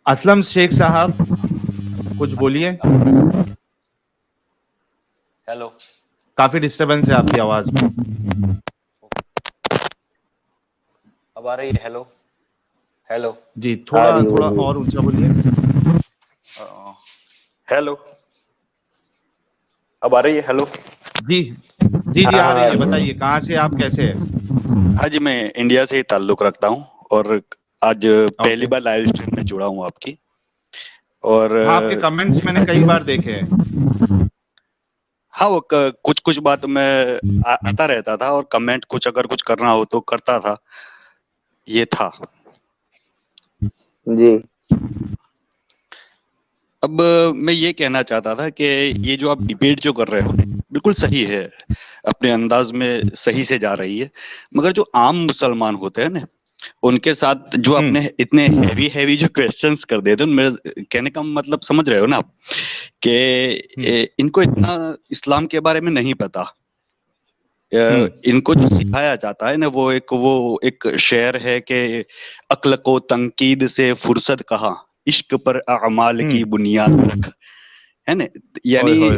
اسلم شیخ صاحب کچھ بولیے. ہیلو, کافی ڈسٹربنس ہے آپ کی آواز میں. اب آ رہی ہے؟ ہیلو ہیلو جی تھوڑا اور اونچا بولیے. ہیلو, اب آ رہی ہے؟ ہیلو جی جی جی آ رہی ہے. بتائیے کہاں سے آپ, کیسے ہیں؟ ہاں جی, میں انڈیا سے ہی تعلق رکھتا ہوں اور آج پہلی اوکے. بار لائیو اسٹریم میں جڑا ہوں آپ کی. اور ہاں آپ کے کمنٹس میں نے کئی بار دیکھے ہیں. ہاں, وہ کچھ بات میں آتا رہتا تھا اور کمنٹ کچھ اگر کچھ کرنا ہو تو کرتا تھا. یہ تھا جی. اب میں یہ کہنا چاہتا تھا کہ یہ جو آپ ڈیبیٹ جو کر رہے ہو بالکل صحیح ہے, اپنے انداز میں صحیح سے جا رہی ہے, مگر جو عام مسلمان ہوتے ہیں نا ان کے ساتھ جو اپنے اتنے ہیوی جو کوسچنس کر دیتے ہیں, میرے کہنے کا مطلب سمجھ رہے ہو نا آپ, کہ ان کو اتنا اسلام کے بارے میں نہیں پتا. ان کو جو سکھایا جاتا ہے نا وہ ایک شعر ہے کہ عقل کو تنقید سے فرصت کہاں, عشق پر اعمال کی بنیاد رکھ, ہے نا. یعنی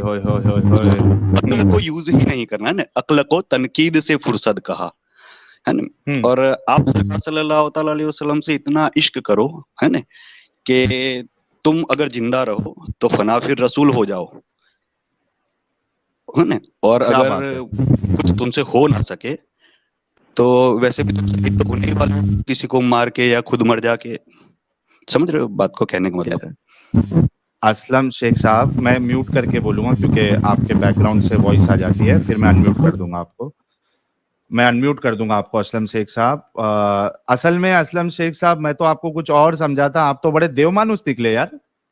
عقل کو یوز ہی نہیں کرنا ہے نا, عقل کو تنقید سے فرصت کہا, ہے نا. اور آپ صلی اللہ تعالی علیہ وسلم سے اتنا عشق کرو, ہے نا, کہ تم اگر زندہ رہو تو فنا پھر رسول ہو جاؤ, ہے نا. اور کیا اگر بات ہے. کچھ تم سے ہو نہ سکے تو ویسے بھی تم شہید تو ہونے والے ہو, کسی کو مار کے یا خود مر جا کے. سمجھ رہے ہو بات کو کہنے کا مطلب؟ اسلم شیخ صاحب میں میوٹ کر کے بولوں گا کیونکہ آپ کے بیک گراؤنڈ سے وائس آ جاتی ہے, پھر میں انمیوٹ کر دوں گا آپ کو. اسلم شیخ صاحب, اصل میں اسلم شیخ صاحب میں تو آپ کو کچھ اور سمجھاتا, آپ تو بڑے دیو مانوس نکلے یار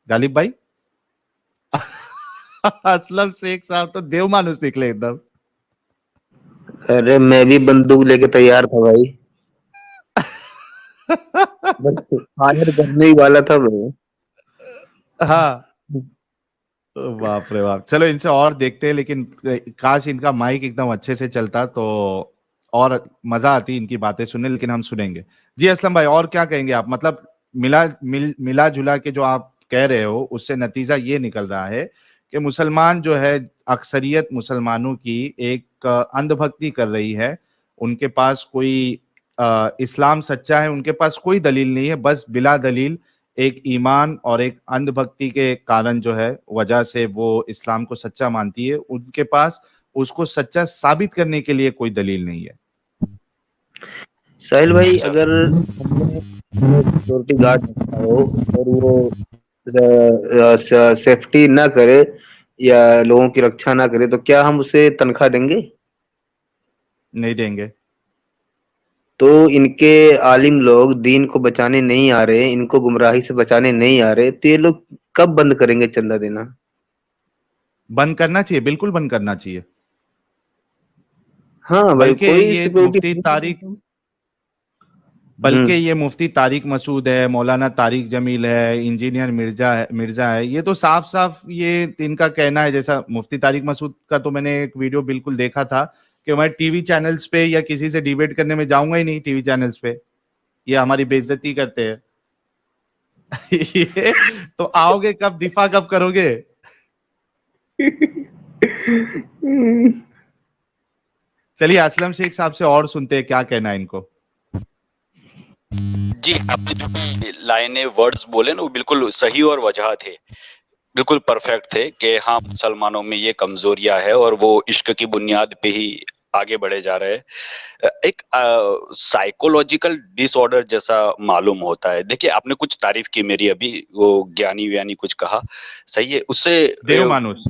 غالب بھائی. اسلم شیخ صاحب تو دیو مانوس نکلے ایک دم. ارے میں بھی بندوق لے کے تیار تھا بھائی, فائر کرنے ہی والا تھا میں. ہاں باپ رے باپ. چلو ان سے اور دیکھتے ہیں, لیکن کاش ان کا مائک ایک دم اچھے سے چلتا تو اور مزہ آتی ان کی باتیں سننے, لیکن ہم سنیں گے. جی اسلم بھائی اور کیا کہیں گے آپ, مطلب ملا جلا کے جو آپ کہہ رہے ہو اس سے نتیجہ یہ نکل رہا ہے کہ مسلمان جو ہے, اکثریت مسلمانوں کی ایک اندھ بھکتی کر رہی ہے. ان کے پاس کوئی اسلام سچا ہے, ان کے پاس کوئی دلیل نہیں ہے, بس بلا دلیل ایک ایمان اور ایک اندھ بھکتی کے کارن جو ہے وجہ سے وہ اسلام کو سچا مانتی ہے. ان کے پاس اس کو سچا ثابت کرنے کے لیے کوئی دلیل نہیں ہے. ساحل بھائی, اگر سیکورٹی گارڈ ہو اور وہ سیفٹی نہ کرے یا لوگوں کی رکشا نہ کرے تو کیا ہم اسے تنخواہ دیں گے؟ نہیں دیں گے. تو ان کے عالم لوگ دین کو بچانے نہیں آ رہے, ان کو گمراہی سے بچانے نہیں آ رہے, تو یہ لوگ کب بند کریں گے چندہ دینا؟ بند کرنا چاہیے, بالکل بند کرنا چاہیے. ہاں بھائی, بلکہ کوئی یہ سیکورٹی. مفتی طارق مسعود ہے, مولانا طارق جمیل ہے, انجینئر مرزا ہے, یہ تو صاف صاف یہ ان کا کہنا ہے. جیسا مفتی طارق مسعود کا تو میں نے ایک ویڈیو بالکل دیکھا تھا کہ میں ٹی وی چینلز پہ یا کسی سے ڈیبیٹ کرنے میں جاؤں گا ہی نہیں. ٹی وی چینلز پہ یہ ہماری بے عزتی کرتے ہیں. تو آؤ گے کب, دفاع کب کرو گے؟ چلیے اسلم شیخ صاحب سے اور سنتے ہیں کیا کہنا ہے ان کو. جی, آپ نے جو بھی لائنیں ورڈز بولے نا وہ بالکل صحیح اور وجہ تھے, بالکل پرفیکٹ تھے کہ ہاں مسلمانوں میں یہ کمزوریاں ہے اور وہ عشق کی بنیاد پہ ہی آگے بڑھے جا رہے ہیں. ایک سائیکولوجیکل ڈس آرڈر جیسا معلوم ہوتا ہے. دیکھیے آپ نے کچھ تعریف کی میری ابھی, وہ گیانی ویانی کچھ کہا, صحیح ہے, اس سے دیو مانوس.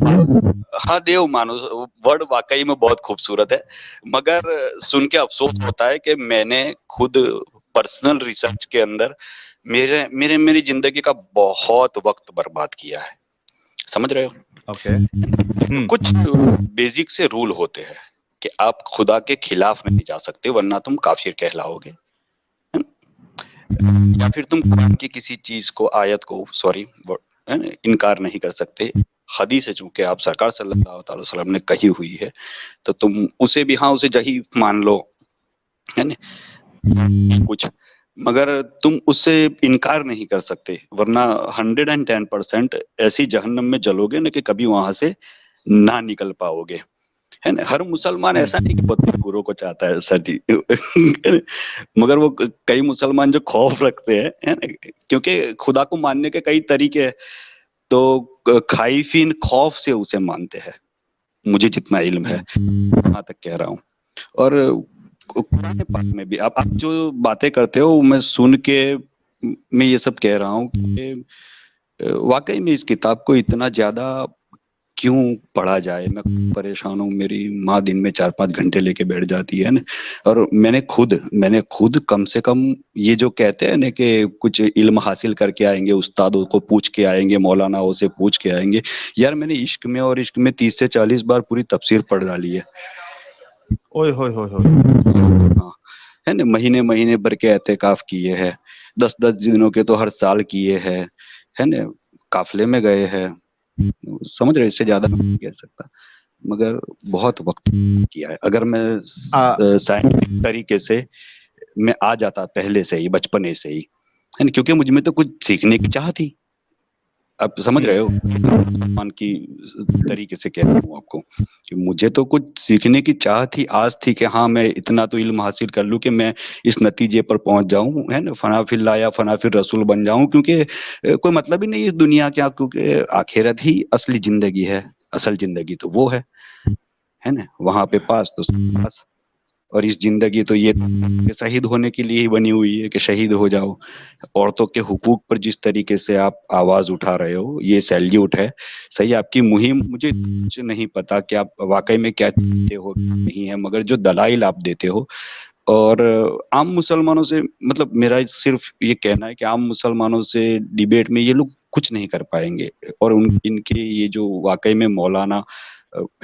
ہاں دیو مانوس ورڈ واقعی میں بہت خوبصورت ہے, مگر سن کے افسوس ہوتا ہے کہ میں نے خود پرسنل ریسرچ کے اندر میری زندگی کا بہت وقت برباد کیا ہے. سمجھ رہے ہو؟ اوکے. کچھ بیسک سے رول ہوتے ہیں کہ آپ خدا کے خلاف نہیں جا سکتے ورنہ تم کافر کہلاؤ گے, یا پھر تم قرآن کی کسی چیز کو, آیت کو انکار نہیں کر سکتے. حدیث ہے چونکہ آپ سرکار صلی اللہ تعالی وسلم نے کہی ہوئی ہے تو تم اسے بھی اسے ضعیف مان لو, ہے نا, کچھ. مگر تم اس سے انکار نہیں کر سکتے، ورنہ 110% ایسی جہنم میں جلو گے نا کہ کبھی وہاں سے نہ نکل پاؤ گے، ہے نا. ہر مسلمان ایسا نہیں کہ بہت گرو کو چاہتا ہے سٹی، مگر وہ کئی مسلمان جو خوف رکھتے ہیں، ہے نا، کیونکہ خدا کو ماننے کے کئی طریقے ہیں، تو خائفین خوف سے اسے مانتے ہیں، مجھے جتنا علم ہے وہاں تک کہہ رہا ہوں. اور قرآن پاک میں بھی آپ جو باتیں کرتے ہو میں سن کے میں یہ سب کہہ رہا ہوں کہ واقعی میں اس کتاب کو اتنا زیادہ کیوں پڑھا جائے. میں پریشان ہوں، میری ماں دن میں 4-5 گھنٹے لے کے بیٹھ جاتی ہے نا، اور میں نے خود کم سے کم یہ جو کہتے ہیں نا کہ کچھ علم حاصل کر کے آئیں گے، استادوں کو پوچھ کے آئیں گے، مولاناؤں سے پوچھ کے آئیں گے، یار میں نے عشق میں 30 سے 40 بار پوری تفسیر پڑھ ڈالی ہے. اوئے ہوئے ہوئے ہوئے. ہاں، ہے نا، مہینے بھر کے اعتکاف کیے ہیں، 10 دنوں کے تو ہر سال کیے ہیں، ہے نا، قافلے میں گئے ہیں، سمجھ رہے، اس سے زیادہ نہیں کہہ سکتا، مگر بہت وقت کیا ہے. اگر میں سائنٹیفک طریقے سے میں آ جاتا پہلے سے ہی، بچپنے سے ہی، ہے نا، کیونکہ مجھ میں تو کچھ سیکھنے کی چاہ تھی. آپ سمجھ رہے ہو مسلمان کی طریقے سے کہہ رہا ہوں آپ کو کہ مجھے تو کچھ سیکھنے کی چاہ تھی، آس تھی کہ ہاں میں اتنا تو علم حاصل کر لوں کہ میں اس نتیجے پر پہنچ جاؤں، ہے نا، فنا فی اللہ یا فنا فی رسول بن جاؤں، کیونکہ کوئی مطلب ہی نہیں اس دنیا کا، کیونکہ آخرت ہی اصلی زندگی ہے، اصل زندگی تو وہ ہے نا، وہاں پہ پاس تو پاس. اور اس زندگی تو یہ شہید ہونے کے لیے ہی بنی ہوئی ہے کہ شہید ہو جاؤ. عورتوں کے حقوق پر جس طریقے سے آپ آواز اٹھا رہے ہو، یہ سیلیوٹ ہے. صحیح، آپ کی مہم مجھے کچھ نہیں پتا کہ آپ واقعی میں کیا چاہتے ہو نہیں ہے، مگر جو دلائل آپ دیتے ہو، اور عام مسلمانوں سے، مطلب میرا صرف یہ کہنا ہے کہ عام مسلمانوں سے ڈیبیٹ میں یہ لوگ کچھ نہیں کر پائیں گے. اور ان کے یہ جو واقعی میں مولانا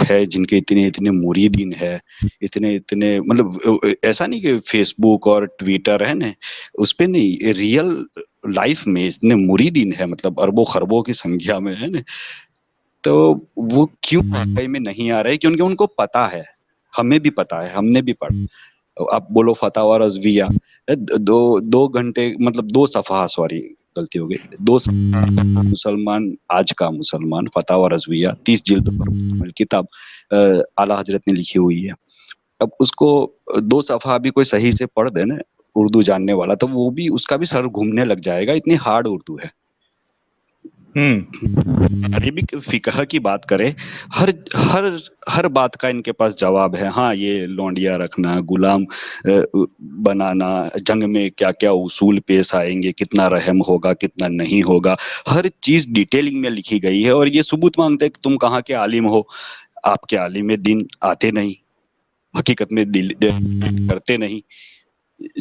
ہے، جن کے اتنے مریدین ہے، اتنے مطلب ایسا نہیں کہ فیس بک اور ٹویٹر ہے نا اس پہ نہیں، ریئل لائف میں اتنے مریدین ہے، مطلب اربوں خربوں کی سنکھیا میں، ہے نا. تو وہ کیوں واقعی میں نہیں آ رہے؟ کیونکہ ان کو پتا ہے، ہمیں بھی پتا ہے، ہم نے بھی پڑھا. آپ بولو فتاوی رضویہ، 2 گھنٹے، مطلب 2 صفحہ، سوری غلطی ہو گئی، 2 صفحہ مسلمان، آج کا مسلمان، فتاوی رضویہ 30 جلد پر کتاب اعلیٰ حضرت نے لکھی ہوئی ہے. اب اس کو 2 صفحہ بھی کوئی صحیح سے پڑھ دے نا اردو جاننے والا، تو وہ بھی، اس کا بھی سر گھومنے لگ جائے گا، اتنی ہارڈ اردو ہے. عربک فقہ کی بات کرے، ہر بات کا ان کے پاس جواب ہے. ہاں، یہ لونڈیا رکھنا، غلام بنانا، جنگ میں کیا کیا اصول پیش آئیں گے، کتنا رحم ہوگا، کتنا نہیں ہوگا، ہر چیز ڈیٹیلنگ میں لکھی گئی ہے. اور یہ ثبوت مانگتے کہ تم کہاں کے عالم ہو، آپ کے عالم دین آتے نہیں، حقیقت میں کرتے نہیں.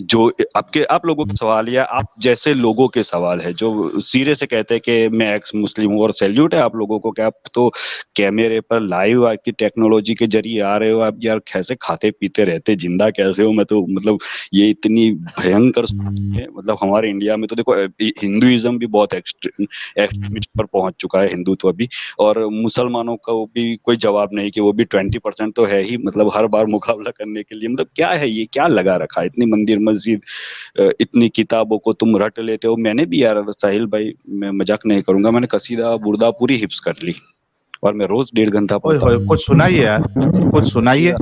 جو آپ لوگوں کے سوال یا آپ جیسے لوگوں کے سوال ہے جو سیرے سے کہتے ہیں کہ میں ایکس مسلم ہوں، اور سیلیوٹ ہے آپ لوگوں کو کہ آپ تو کیمرے پر لائیو آپ کی ٹیکنالوجی کے ذریعے آ رہے ہو. آپ یار کیسے کھاتے پیتے رہتے، زندہ کیسے ہو؟ میں تو مطلب یہ اتنی بھینکر ہے. مطلب ہمارے انڈیا میں تو دیکھو ہندوازم بھی بہت ایکسٹریمسٹ پر پہنچ چکا ہے، ہندوتو بھی، اور مسلمانوں کا بھی کوئی جواب نہیں کہ وہ بھی 20% تو ہے ہی، مطلب ہر بار مقابلہ کرنے کے لیے. مطلب کیا ہے یہ، کیا لگا رکھا ہے؟ اتنی مندر مسجد، اتنی کتابوں کو تم رٹ لیتے ہو. میں نے بھی یار ساحل بھائی، میں مذاق نہیں کروں گا، میں نے قصیدہ بردہ پوری حفظ کر لی، اور میں روز 1.5 گھنٹہ پڑھتا ہوں. کچھ سنائیے یار، کچھ سنائیے.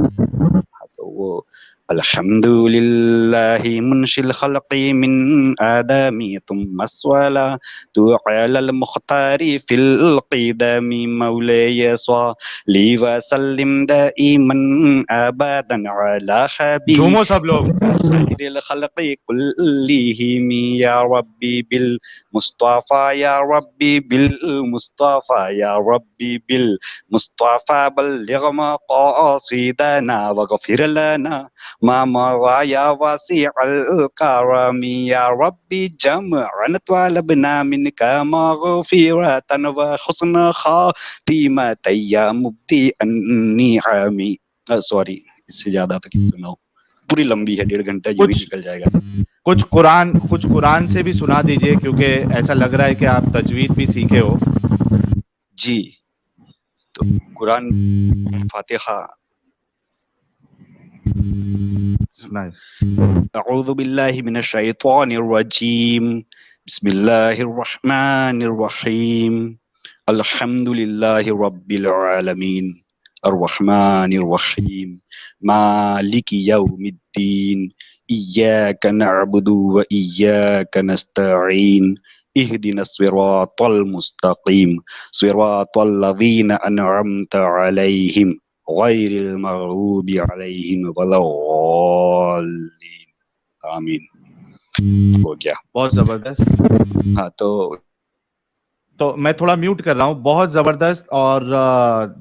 تو وہ الحمد للہ منشی الخلق من آدمی ثم الصلاة علی المختار فی القدم مولی صلی وسلم دائما ابدا علی حبیب جھومو سب لوگ. خیر الخلق کلہم یا ربی بالمصطفى یا ربی بالمصطفى یا ربی بالمصطفى بلغ مقاصدنا وغفر لنا ما مضى یا واسع الکرم یا ربی جمعنا طلبنا منك مغفرة وحسن خاتمة یا مبدی النعم. سوری، اس سے زیادہ تک سناؤ، پوری لمبی ہے، 1.5 گھنٹہ یہ بھی نکل جائے گا. کچھ قرآن سے بھی سنا دیجئے، کیونکہ ایسا لگ رہا ہے کہ آپ تجوید بھی سیکھے ہو. جی، تو قرآن فاتحہ سنائے. اعوذ باللہ من الشیطان الرجیم بسم اللہ الرحمن الرحیم الحمد للہ رب العالمین الرحمن الرحیم مالک یوم الدین ایاک نعبد و ایاک نستعین اهدنا الصراط المستقیم صراط الذین انعمت علیہم غیر المغضوب علیہم ولا الضالین. آمین. ہو گیا. بہت زبردست. ہاں تو میں تھوڑا میوٹ کر رہا ہوں. بہت زبردست. اور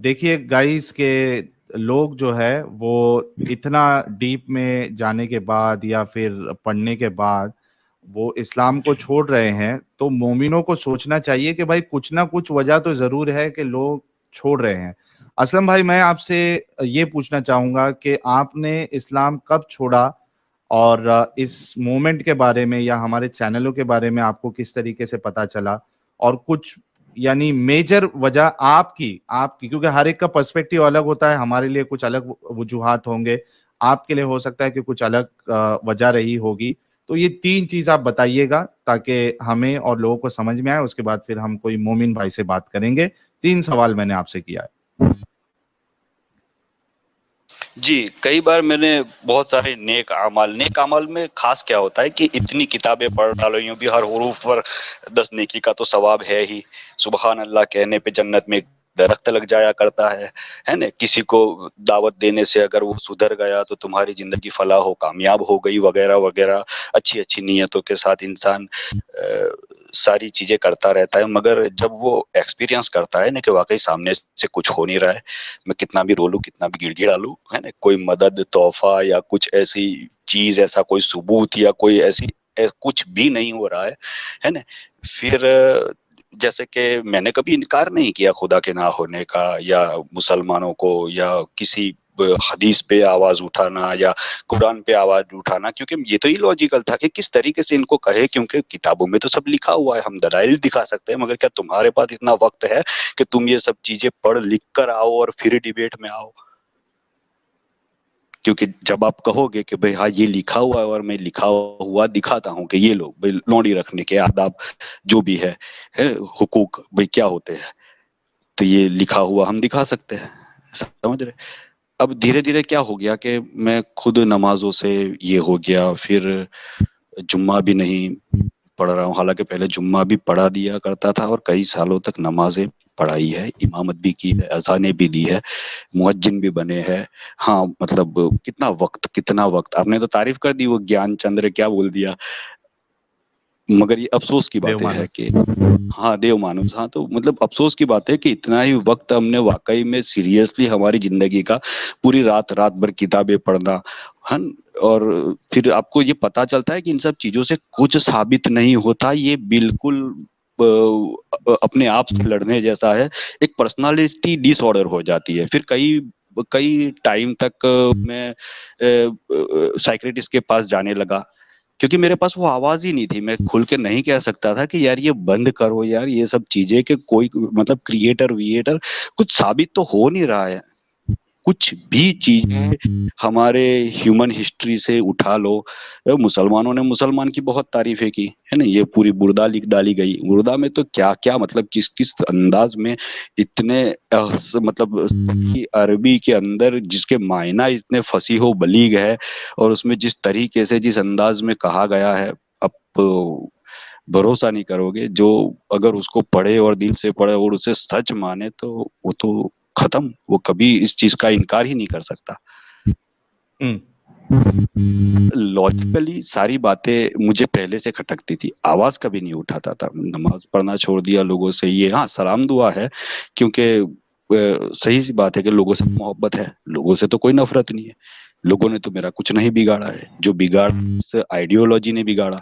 دیکھیے گائز کہ لوگ جو ہے وہ اتنا ڈیپ میں جانے کے بعد یا پھر پڑھنے کے بعد وہ اسلام کو چھوڑ رہے ہیں, تو مومنوں کو سوچنا چاہیے کہ بھائی کچھ نہ کچھ وجہ تو ضرور ہے کہ لوگ چھوڑ رہے ہیں. اسلم بھائی, میں آپ سے یہ پوچھنا چاہوں گا کہ آپ نے اسلام کب چھوڑا, اور اس مومنٹ کے بارے میں یا ہمارے چینلوں کے بارے میں آپ کو کس طریقے سے پتا چلا, اور کچھ یعنی میجر وجہ آپ کی کیونکہ ہر ایک کا پرسپیکٹیو الگ ہوتا ہے. ہمارے لیے کچھ الگ وجوہات ہوں گے, آپ کے لیے ہو سکتا ہے کہ کچھ الگ وجہ رہی ہوگی. تو یہ 3 چیز آپ بتائیے گا تاکہ ہمیں اور لوگوں کو سمجھ میں آئے. اس کے بعد پھر ہم کوئی مومن بھائی سے بات کریں گے. 3 سوال میں نے آپ سے کیا ہے. جی, کئی بار میں نے بہت سارے نیک اعمال میں خاص کیا ہوتا ہے کہ اتنی کتابیں پڑھ ڈالو, یوں بھی ہر حروف پر 10 نیکی کا تو ثواب ہے ہی. سبحان اللہ کہنے پہ جنت میں درخت لگ جایا کرتا ہے نا. کسی کو دعوت دینے سے اگر وہ سدھر گیا تو تمہاری زندگی فلاح ہو کامیاب ہو گئی وغیرہ وغیرہ. اچھی اچھی نیتوں کے ساتھ انسان ساری چیزیں کرتا رہتا ہے, مگر جب وہ ایکسپیرینس کرتا ہے نا کہ واقعی سامنے سے کچھ ہو نہیں رہا ہے, میں کتنا بھی رولوں کتنا بھی گڑ گڑا لوں ہے نا, کوئی مدد تحفہ یا کچھ ایسی چیز, ایسا کوئی ثبوت یا کوئی ایسی کچھ بھی نہیں ہو رہا ہے نا, پھر جیسے کہ میں نے کبھی انکار نہیں کیا خدا کے نہ ہونے کا, یا مسلمانوں کو, یا کسی حدیث پہ آواز اٹھانا یا قرآن پہ آواز اٹھانا, کیونکہ یہ تو ہی لاجیکل تھا کہ کس طریقے سے ان کو کہے, کیونکہ کتابوں میں تو سب لکھا ہوا ہے, ہم دلائل دکھا سکتے ہیں, مگر کیا تمہارے پاس اتنا وقت ہے کہ تم یہ سب چیزیں پڑھ لکھ کر آؤ اور پھر ڈیبیٹ میں آؤ؟ کیونکہ جب آپ کہو گے کہ بھئی ہاں یہ لکھا ہوا ہے اور میں لکھا ہوا دکھاتا ہوں کہ یہ لو بھئی لونڈی رکھنے کے آداب جو بھی ہے حقوق بھئی کیا ہوتے ہیں, تو یہ لکھا ہوا ہم دکھا سکتے ہیں. سمجھ رہے؟ اب دھیرے دھیرے کیا ہو گیا کہ میں خود نمازوں سے یہ ہو گیا, پھر جمعہ بھی نہیں پڑھ رہا ہوں, حالانکہ پہلے جمعہ بھی پڑھا دیا کرتا تھا اور کئی سالوں تک نمازیں پڑھائی ہے, امامت بھی کی ہے, اذانیں بھی دی ہے, مؤذن بھی بنے ہیں. ہاں مطلب کتنا وقت آپ نے تو تعریف کر دی, وہ گیان چندر کیا بول دیا, مگر یہ افسوس کی بات ہے کہ ہاں دیو مانوس, ہاں تو مطلب افسوس کی بات ہے کہ اتنا ہی وقت ہم نے واقعی میں سیریسلی ہماری زندگی کا پوری رات بھر کتابیں پڑھنا اور پھر آپ کو یہ پتا چلتا ہے کہ ان سب چیزوں سے کچھ ثابت نہیں ہوتا, یہ بالکل اپنے آپ سے لڑنے جیسا ہے, ایک پرسنالٹی ڈس آرڈر ہو جاتی ہے. پھر کئی ٹائم تک میں سائیکریٹسٹ کے پاس جانے لگا, کیونکہ میرے پاس وہ آواز ہی نہیں تھی. میں کھل کے نہیں کہہ سکتا تھا کہ یار یہ بند کرو یار یہ سب چیزیں, کہ کوئی مطلب کریٹر کچھ ثابت تو ہو نہیں رہا ہے. کچھ بھی چیزیں ہمارے ہیومن ہسٹری سے اٹھا لو, مسلمانوں نے مسلمان کی بہت تعریفیں کی ہے نا, یہ پوری بردہ لکھ ڈالی گئی. بردہ میں تو کیا مطلب کس انداز میں اتنے مطلب عربی کے اندر جس کے معنی اتنے فصیح و بلیغ ہے, اور اس میں جس طریقے سے جس انداز میں کہا گیا ہے, اب بھروسہ نہیں کرو گے, جو اگر اس کو پڑھے اور دل سے پڑھے اور اسے سچ مانے تو وہ تو ختم, وہ کبھی اس چیز کا انکار ہی نہیں کر سکتا. لاجیکلی ساری باتیں مجھے پہلے سے کھٹکتی تھی, آواز کبھی نہیں اٹھاتا تھا. نماز پڑھنا چھوڑ دیا لوگوں سے, یہ ہاں سلام دعا ہے, کیونکہ صحیح سی بات ہے کہ لوگوں سے محبت ہے, لوگوں سے تو کوئی نفرت نہیں ہے. لوگوں نے تو میرا کچھ نہیں بگاڑا ہے, جو بگاڑ آئیڈیولوجی نے بگاڑا.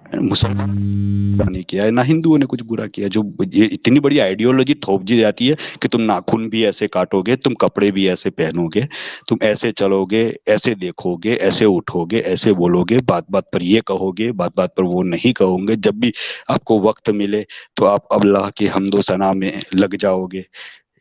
مسلمان نہیں کیا ہے, نہ ہندوؤں نے کچھ برا کیا. جو یہ اتنی بڑی آئیڈیولوجی تھوپ دی جاتی ہے کہ تم ناخن بھی ایسے کاٹو گے, تم کپڑے بھی ایسے پہنو گے, تم ایسے چلو گے, ایسے دیکھو گے, ایسے اٹھو گے, ایسے بولو گے, بات بات پر یہ کہو گے, بات بات پر وہ نہیں کہو گے. جب بھی آپ کو وقت ملے تو آپ اللہ کی حمد و ثنا میں لگ جاؤ گے.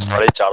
450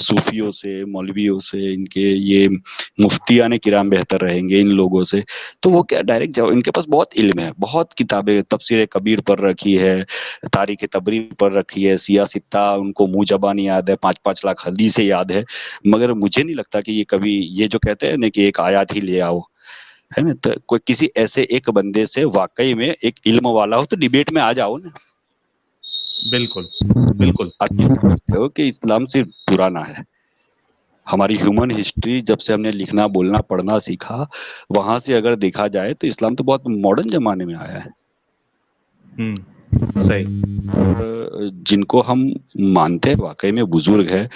صوفیوں سے, مولویوں سے, ان کے یہ مفتیان کرام بہتر رہیں گے ان لوگوں سے. تو وہ کیا ڈائریکٹ جاؤ, ان کے پاس بہت علم ہے, بہت کتابیں, تفسیر کبیر پڑھ رکھی ہے, تاریخ تبری پڑھ رکھی ہے, سیاہ ستہ ان کو منہ زبان یاد ہے, 5-5 لاکھ حدیثیں یاد ہے. مگر مجھے نہیں لگتا کہ یہ کبھی یہ جو کہتے ہیں نا کہ ایک آیات ہی لے آؤ, ہے نا, تو کوئی کسی ایسے ایک بندے سے واقعی میں ایک علم والا ہو تو ڈیبیٹ میں آ جاؤ نا. بالکل بالکل. آپ یہ سمجھتے ہو کہ اسلام صرف پرانا ہے؟ ہماری ہیومن ہسٹری جب سے ہم نے لکھنا بولنا پڑھنا سیکھا, وہاں سے اگر دیکھا جائے تو اسلام تو بہت ماڈرن زمانے میں آیا ہے. صحیح. جن کو ہم مانتے ہیں واقعی میں بزرگ ہے,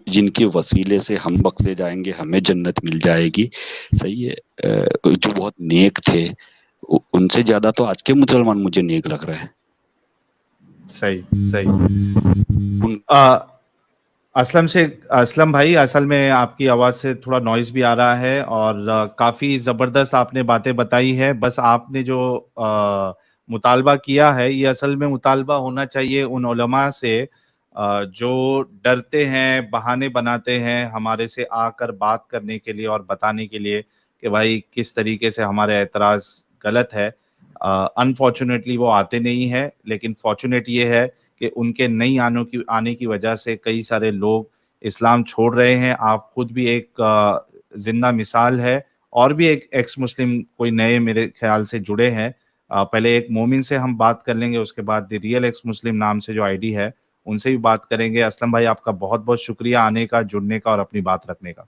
جن کے وسیلے سے ہم بخشے جائیں گے, ہمیں جنت مل جائے گی, صحیح ہے, جو بہت نیک تھے, ان سے زیادہ تو آج کے مسلمان مجھے نیک لگ رہے ہیں. صحیح صحیح. اسلم بھائی, اصل میں آپ کی آواز سے تھوڑا نوائز بھی آ رہا ہے, اور کافی زبردست آپ نے باتیں بتائی ہے. بس آپ نے جو مطالبہ کیا ہے, یہ اصل میں مطالبہ ہونا چاہیے ان علماء سے جو ڈرتے ہیں, بہانے بناتے ہیں ہمارے سے آ کر بات کرنے کے لیے اور بتانے کے لیے کہ بھائی کس طریقے سے ہمارے اعتراض غلط ہے. انفارچونیٹلی وہ آتے نہیں ہیں, لیکن فارچونیٹ یہ ہے کہ ان کے نہیں آنے کی وجہ سے کئی سارے لوگ اسلام چھوڑ رہے ہیں. آپ خود بھی ایک زندہ مثال ہے, اور بھی ایک ایکس مسلم کوئی نئے میرے خیال سے جڑے ہیں. پہلے ایک مومن سے ہم بات کر لیں گے, اس کے بعد دی ریئل ایکس مسلم نام سے جو آئی ڈی ہے ان سے بھی بات کریں گے. اسلم بھائی, آپ کا بہت بہت شکریہ آنے کا, جڑنے کا اور اپنی بات رکھنے کا.